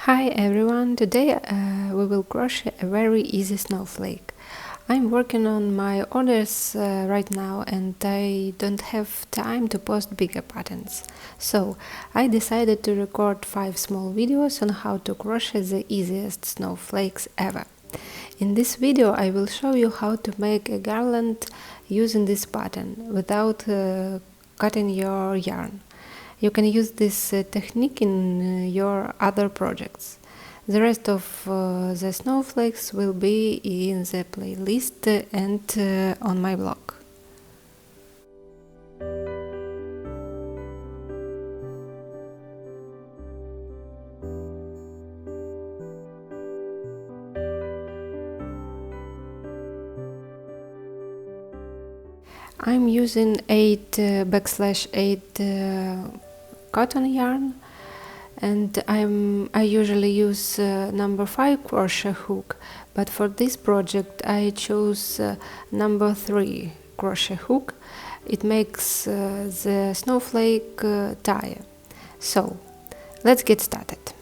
Hi everyone, today we will crochet a very easy snowflake. I'm working on my orders right now and I don't have time to post bigger patterns. So I decided to record 5 small videos on how to crochet the easiest snowflakes ever. In this video I will show you how to make a garland using this pattern without cutting your yarn. You can use this technique in your other projects. The rest of the snowflakes will be in the playlist and on my blog. I'm using 8/8 cotton yarn, and I usually use number 5 crochet hook, but for this project I chose number 3 crochet hook. It makes the snowflake tie. So let's get started.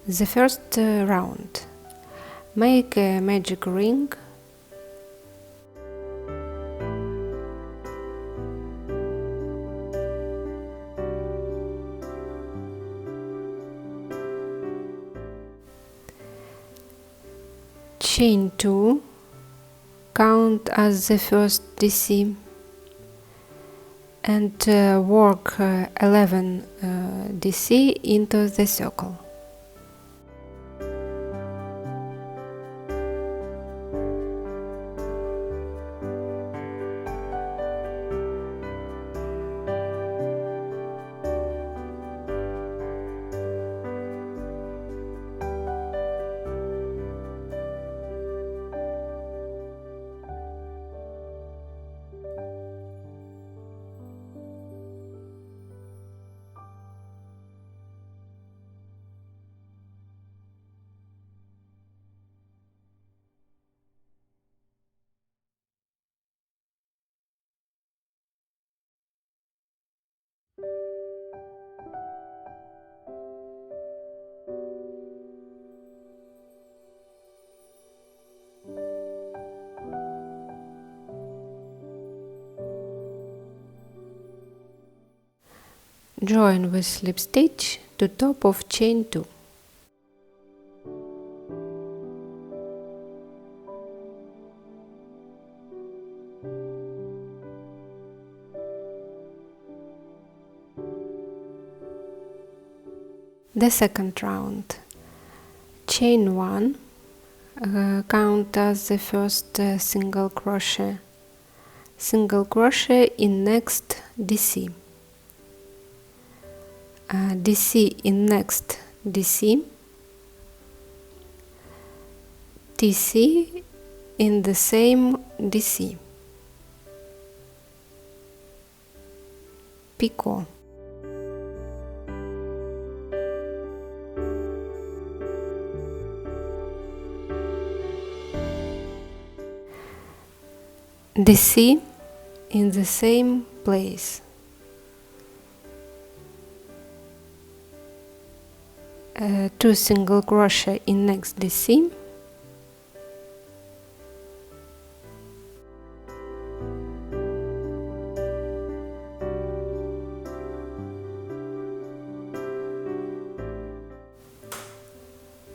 The first round. Make a magic ring. Chain 2, count as the first DC and work 11 DC into the circle. Join with slip stitch to top of chain 2. The second round. Chain 1, count as the first single crochet in next DC. DC in next DC, TC in the same DC, picot. DC in the same place. Two single crochet in next DC,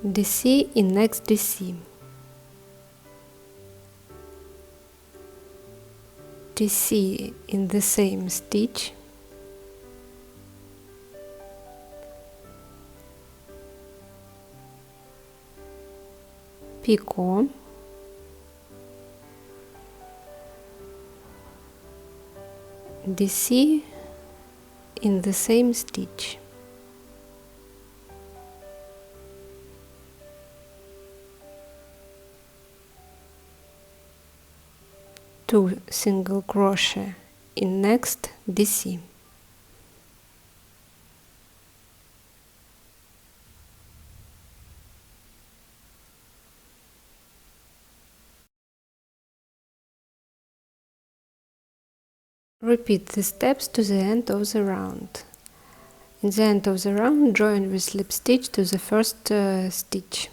DC in next DC, DC in the same stitch, picot, DC in the same stitch, two single crochet in next DC. Repeat the steps to the end of the round. In the end of the round, join with slip stitch to the first stitch.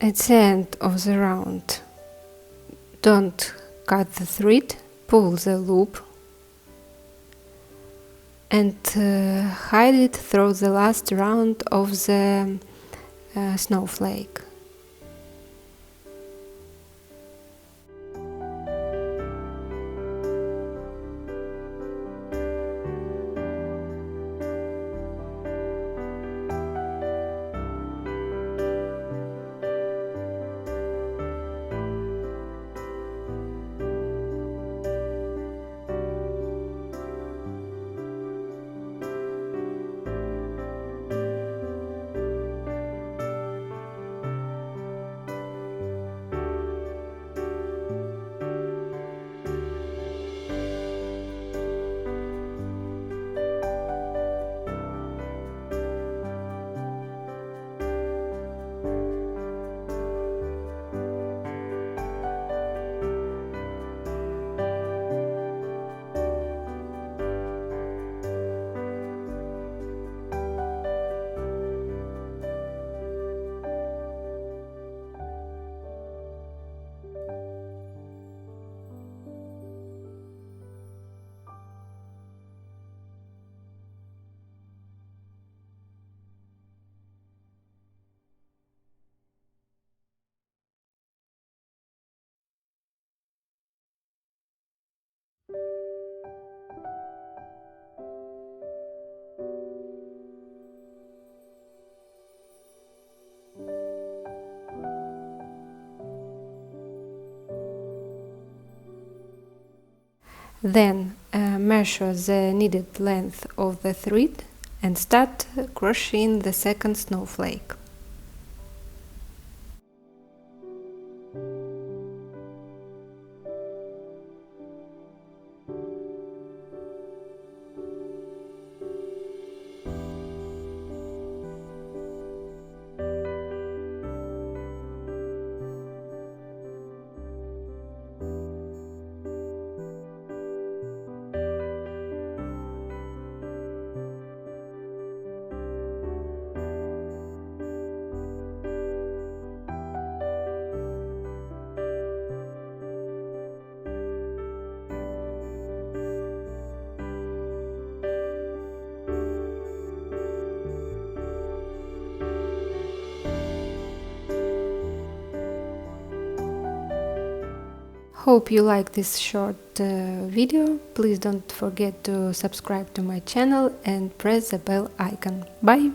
At the end of the round, don't cut the thread, pull the loop and hide it through the last round of the snowflake. Then measure the needed length of the thread and start crocheting the second snowflake. Hope you like this short video. Please don't forget to subscribe to my channel and press the bell icon. Bye!